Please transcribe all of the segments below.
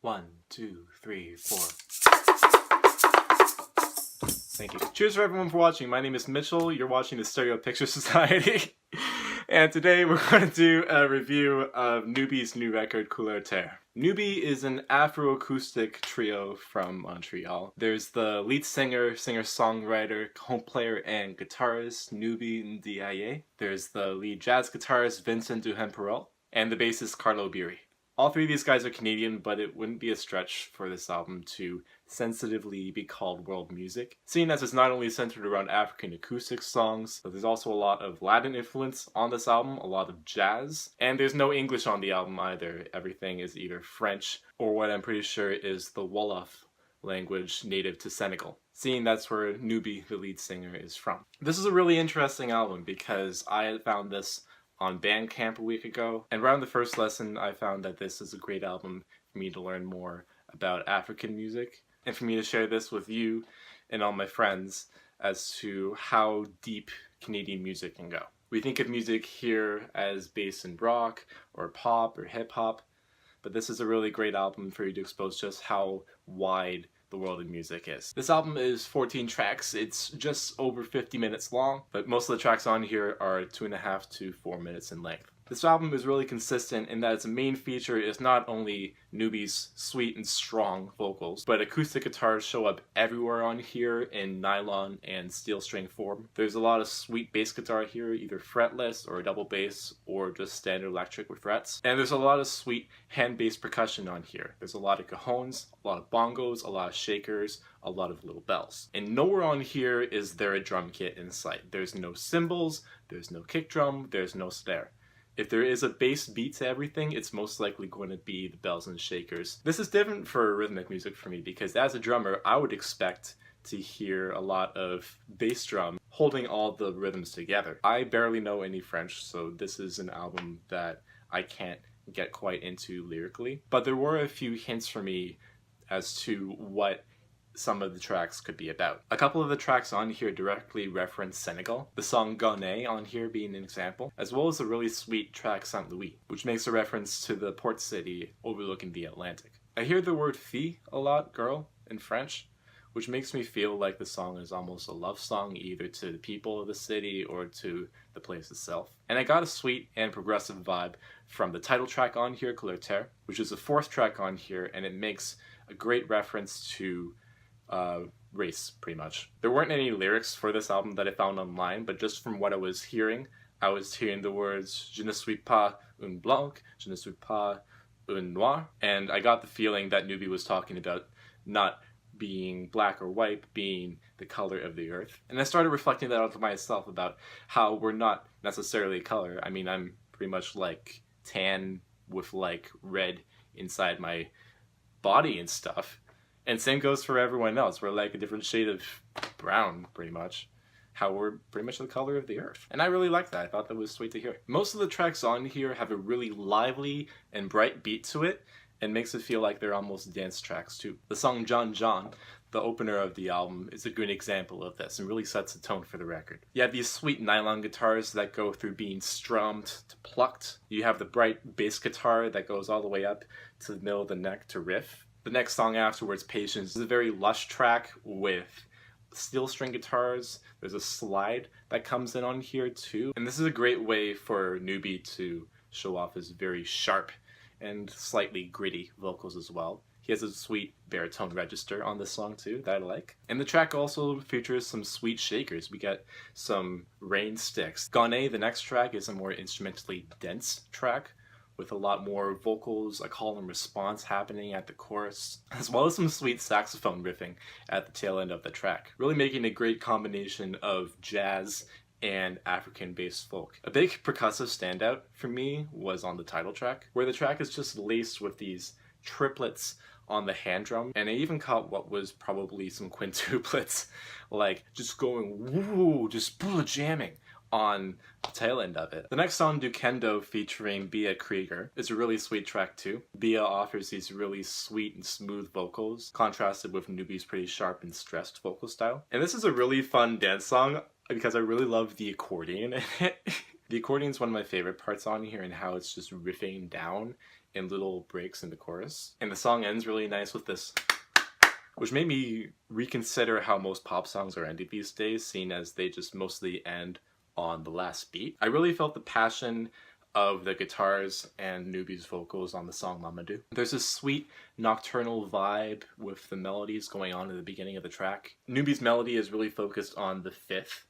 1, 2, 3, 4. Thank you. Cheers for everyone for watching. My name is Mitchell. You're watching the Stereo Picture Society. And today we're going to do a review of Noubi's new record, Couleur Terre. Noubi is an Afro-acoustic trio from Montreal. There's the lead singer, singer-songwriter, home player, and guitarist, Noubi Ndiaye. There's the lead jazz guitarist, Vincent duhaime-perreault, and the bassist, Carlo Biri. All three of these guys are Canadian, but it wouldn't be a stretch for this album to sensitively be called world music, seeing as it's not only centered around African acoustic songs, but there's also a lot of Latin influence on this album, a lot of jazz, and there's no English on the album either. Everything is either French or what I'm pretty sure is the Wolof language native to Senegal, seeing that's where Noubi, the lead singer, is from. This is a really interesting album because I found this on Bandcamp a week ago, and around the first lesson I found that this is a great album for me to learn more about African music, and for me to share this with you and all my friends as to how deep Canadian music can go. We think of music here as based in rock, or pop, or hip-hop, but this is a really great album for you to expose just how wide the world of music is. This album is 14 tracks. It's just over 50 minutes long, but most of the tracks on here are 2.5 to 4 minutes in length. This album is really consistent in that its main feature is not only Noubi's sweet and strong vocals, but acoustic guitars show up everywhere on here in nylon and steel string form. There's a lot of sweet bass guitar here, either fretless or double bass or just standard electric with frets. And there's a lot of sweet hand-based percussion on here. There's a lot of cajones, a lot of bongos, a lot of shakers, a lot of little bells. And nowhere on here is there a drum kit in sight. There's no cymbals, there's no kick drum, there's no snare. If there is a bass beat to everything, it's most likely going to be the bells and shakers. This is different for rhythmic music for me because as a drummer, I would expect to hear a lot of bass drum holding all the rhythms together. I barely know any French, so this is an album that I can't get quite into lyrically. But there were a few hints for me as to what some of the tracks could be about. A couple of the tracks on here directly reference Senegal, the song Ghane on here being an example, as well as a really sweet track Saint Louis, which makes a reference to the port city overlooking the Atlantic. I hear the word fille a lot, girl, in French, which makes me feel like the song is almost a love song either to the people of the city or to the place itself. And I got a sweet and progressive vibe from the title track on here, Couleur Terre, which is the fourth track on here, and it makes a great reference to race, pretty much. There weren't any lyrics for this album that I found online, but just from what I was hearing the words "Je ne suis pas un blanc, je ne suis pas un noir," and I got the feeling that Noubi was talking about not being black or white, being the color of the earth. And I started reflecting that onto myself about how we're not necessarily color. I mean, I'm pretty much like tan with like red inside my body and stuff. And same goes for everyone else. We're like a different shade of brown, pretty much. How we're pretty much the color of the earth. And I really liked that. I thought that was sweet to hear. Most of the tracks on here have a really lively and bright beat to it, and makes it feel like they're almost dance tracks too. The song Djan, the opener of the album, is a good example of this and really sets the tone for the record. You have these sweet nylon guitars that go through being strummed to plucked. You have the bright bass guitar that goes all the way up to the middle of the neck to riff. The next song afterwards, Patience, is a very lush track with steel string guitars. There's a slide that comes in on here too. And this is a great way for Noubi to show off his very sharp and slightly gritty vocals as well. He has a sweet baritone register on this song too that I like. And the track also features some sweet shakers. We get some rain sticks. Ghane, the next track, is a more instrumentally dense track with a lot more vocals, a call and response happening at the chorus, as well as some sweet saxophone riffing at the tail end of the track, really making a great combination of jazz and African-based folk. A big percussive standout for me was on the title track, where the track is just laced with these triplets on the hand drum, and I even caught what was probably some quintuplets, like just going woo, just jamming on the tail end of it. The next song, Deukendo, featuring Bia Krieger, is a really sweet track too. Bia offers these really sweet and smooth vocals, contrasted with Noubi's pretty sharp and stressed vocal style. And this is a really fun dance song because I really love the accordion in it. The accordion is one of my favorite parts on here and how it's just riffing down in little breaks in the chorus. And the song ends really nice with this, which made me reconsider how most pop songs are ended these days, seeing as they just mostly end on the last beat. I really felt the passion of the guitars and Noubi's vocals on the song Mamadou. There's this sweet nocturnal vibe with the melodies going on at the beginning of the track. Noubi's melody is really focused on the fifth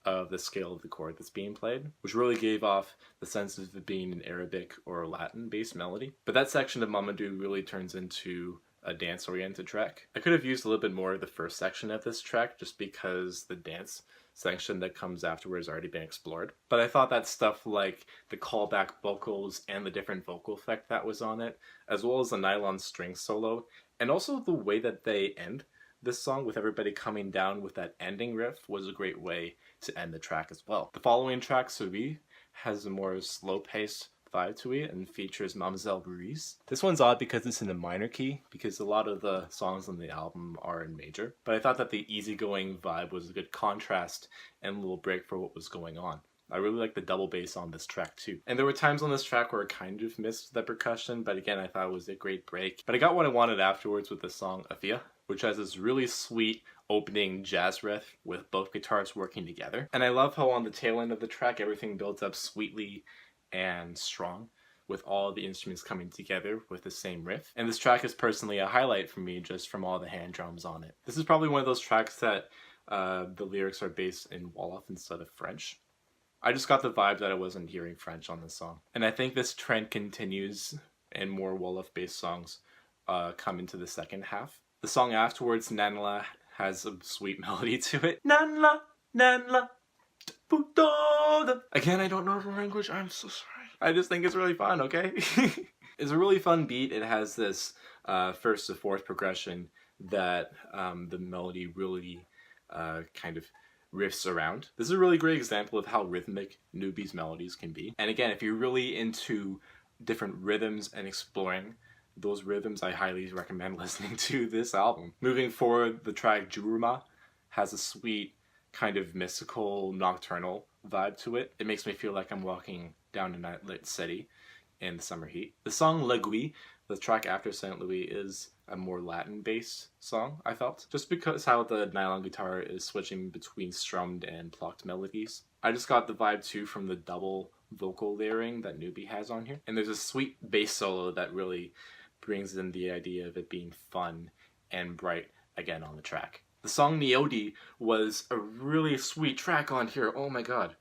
of the scale of the chord that's being played, which really gave off the sense of it being an Arabic or Latin based melody. But that section of Mamadou really turns into a dance-oriented track. I could have used a little bit more of the first section of this track just because the dance section that comes afterwards already been explored. But I thought that stuff like the callback vocals and the different vocal effect that was on it, as well as the nylon string solo, and also the way that they end this song with everybody coming down with that ending riff was a great way to end the track as well. The following track, Souris, has a more slow-paced vibe to it and features Mademoiselle Brise. This one's odd because it's in a minor key, because a lot of the songs on the album are in major, but I thought that the easygoing vibe was a good contrast and a little break for what was going on. I really like the double bass on this track too. And there were times on this track where I kind of missed the percussion, but again I thought it was a great break. But I got what I wanted afterwards with the song Afiah, which has this really sweet opening jazz riff with both guitars working together. And I love how on the tail end of the track everything builds up sweetly and strong, with all the instruments coming together with the same riff. And this track is personally a highlight for me just from all the hand drums on it. This is probably one of those tracks that the lyrics are based in Wolof instead of French. I just got the vibe that I wasn't hearing French on this song. And I think this trend continues and more Wolof based songs come into the second half. The song afterwards, Nanela, has a sweet melody to it. Nanela, Nanela. Again, I don't know the language, I'm so sorry. I just think it's really fun, okay? It's a really fun beat. It has this first to fourth progression that the melody really kind of riffs around. This is a really great example of how rhythmic Noubi's melodies can be. And again, if you're really into different rhythms and exploring those rhythms, I highly recommend listening to this album. Moving forward, the track Juruma has a sweet kind of mystical nocturnal vibe to it. It makes me feel like I'm walking down a nightlit city in the summer heat. The song L'Aiguille, the track after Saint Louis, is a more Latin based song, I felt, just because how the nylon guitar is switching between strummed and plucked melodies. I just got the vibe too from the double vocal layering that Noubi has on here. And there's a sweet bass solo that really brings in the idea of it being fun and bright again on the track. The song Niody was a really sweet track on here, oh my god.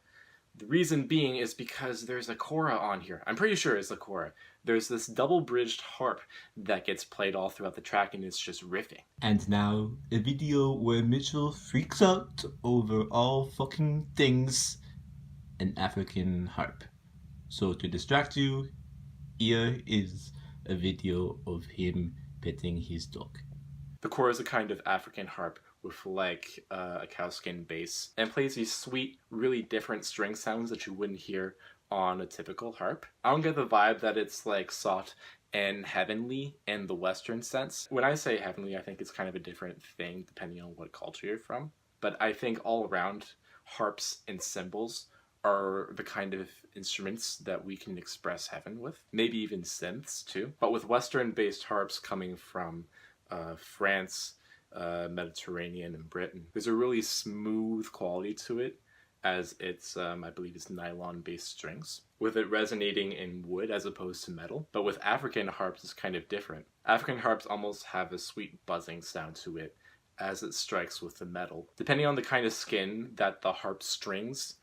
The reason being is because there's a kora on here. I'm pretty sure it's a kora. There's this double-bridged harp that gets played all throughout the track and it's just riffing. And now, a video where Mitchell freaks out over all fucking things an African harp. So to distract you, here is a video of him petting his dog. The kora is a kind of African harp with like a cowskin bass and plays these sweet, really different string sounds that you wouldn't hear on a typical harp. I don't get the vibe that it's like soft and heavenly in the Western sense. When I say heavenly, I think it's kind of a different thing depending on what culture you're from. But I think all around, harps and cymbals are the kind of instruments that we can express heaven with. Maybe even synths too. But with Western-based harps coming from France, Mediterranean, and Britain, there's a really smooth quality to it, as it's, I believe it's nylon-based strings, with it resonating in wood as opposed to metal. But with African harps, it's kind of different. African harps almost have a sweet buzzing sound to it as it strikes with the metal. Depending on the kind of skin that the harp strings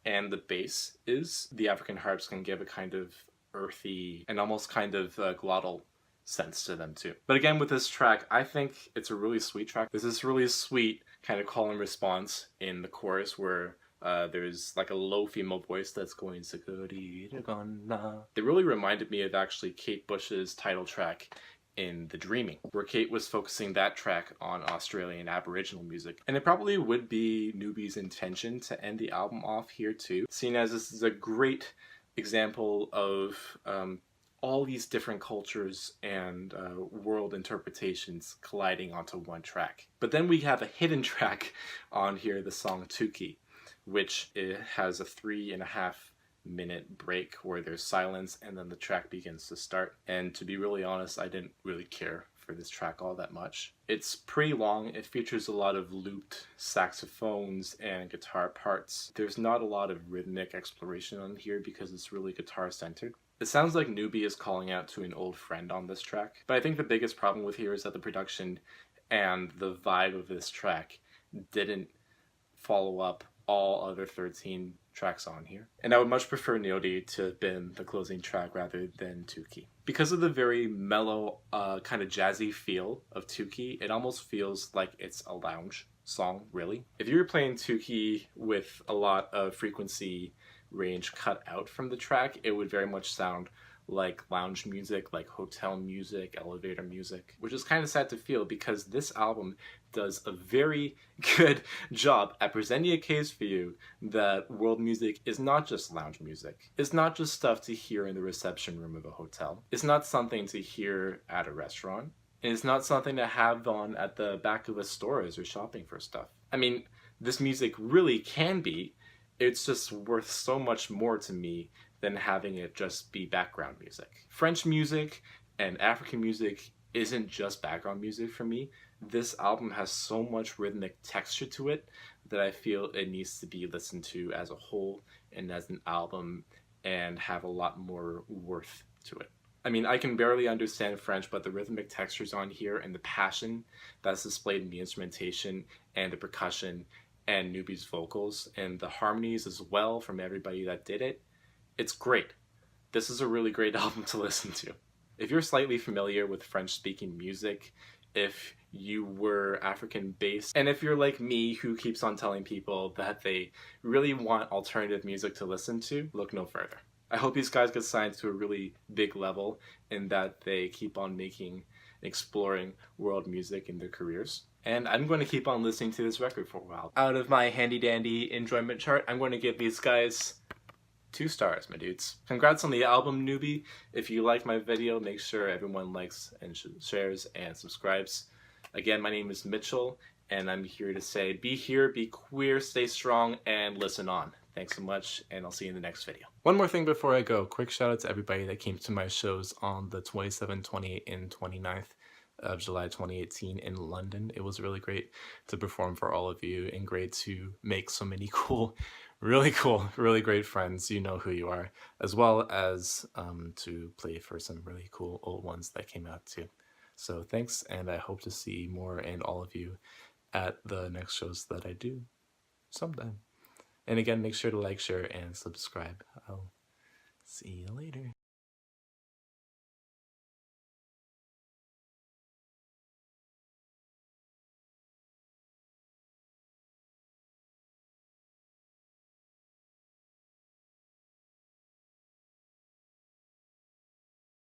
and the bass is, the African harps can give a kind of earthy and almost kind of glottal sense to them too. But again, with this track, I think it's a really sweet track. There's this really sweet kind of call and response in the chorus where there's like a low female voice that's going They really reminded me of actually Kate Bush's title track in The Dreaming, where Kate was focusing that track on Australian Aboriginal music. And it probably would be Noubi's intention to end the album off here too, seeing as this is a great example of all these different cultures and world interpretations colliding onto one track. But then we have a hidden track on here, the song Touki, which it has a 3.5 minute break where there's silence and then the track begins to start. And to be really honest, I didn't really care for this track all that much. It's pretty long. It features a lot of looped saxophones and guitar parts. There's not a lot of rhythmic exploration on here because it's really guitar centered. It sounds like Noubi is calling out to an old friend on this track, but I think the biggest problem with here is that the production and the vibe of this track didn't follow up all other 13 tracks on here. And I would much prefer Niody to have been the closing track rather than Touki. Because of the very mellow, kind of jazzy feel of Touki, it almost feels like it's a lounge song, really. If you were playing Touki with a lot of frequency range cut out from the track, it would very much sound like lounge music, like hotel music, elevator music, which is kind of sad to feel because this album does a very good job at presenting a case for you that world music is not just lounge music. It's not just stuff to hear in the reception room of a hotel. It's not something to hear at a restaurant. And it's not something to have on at the back of a store as you're shopping for stuff. I mean, this music really can be. It's just worth so much more to me than having it just be background music. French music and African music isn't just background music for me. This album has so much rhythmic texture to it that I feel it needs to be listened to as a whole and as an album and have a lot more worth to it. I mean, I can barely understand French, but the rhythmic textures on here and the passion that's displayed in the instrumentation and the percussion and Noubi's vocals and the harmonies as well from everybody that did it, it's great. This is a really great album to listen to. If you're slightly familiar with French-speaking music, if you were African-based, and if you're like me who keeps on telling people that they really want alternative music to listen to, look no further. I hope these guys get signed to a really big level and that they keep on making and exploring world music in their careers. And I'm going to keep on listening to this record for a while. Out of my handy-dandy enjoyment chart, I'm going to give these guys 2 stars, my dudes. Congrats on the album, Noubi. If you like my video, make sure everyone likes and shares and subscribes. Again, my name is Mitchell, and I'm here to say be here, be queer, stay strong, and listen on. Thanks so much, and I'll see you in the next video. One more thing before I go. Quick shout out to everybody that came to my shows on the 27th, 28th, and 29th of July 2018 in London. It was really great to perform for all of you and great to make so many really great friends. You know who you are, as well as to play for some really cool old ones that came out too. So thanks, and I hope to see more and all of you at the next shows that I do sometime. And again, make sure to like, share, and subscribe. I'll see you later.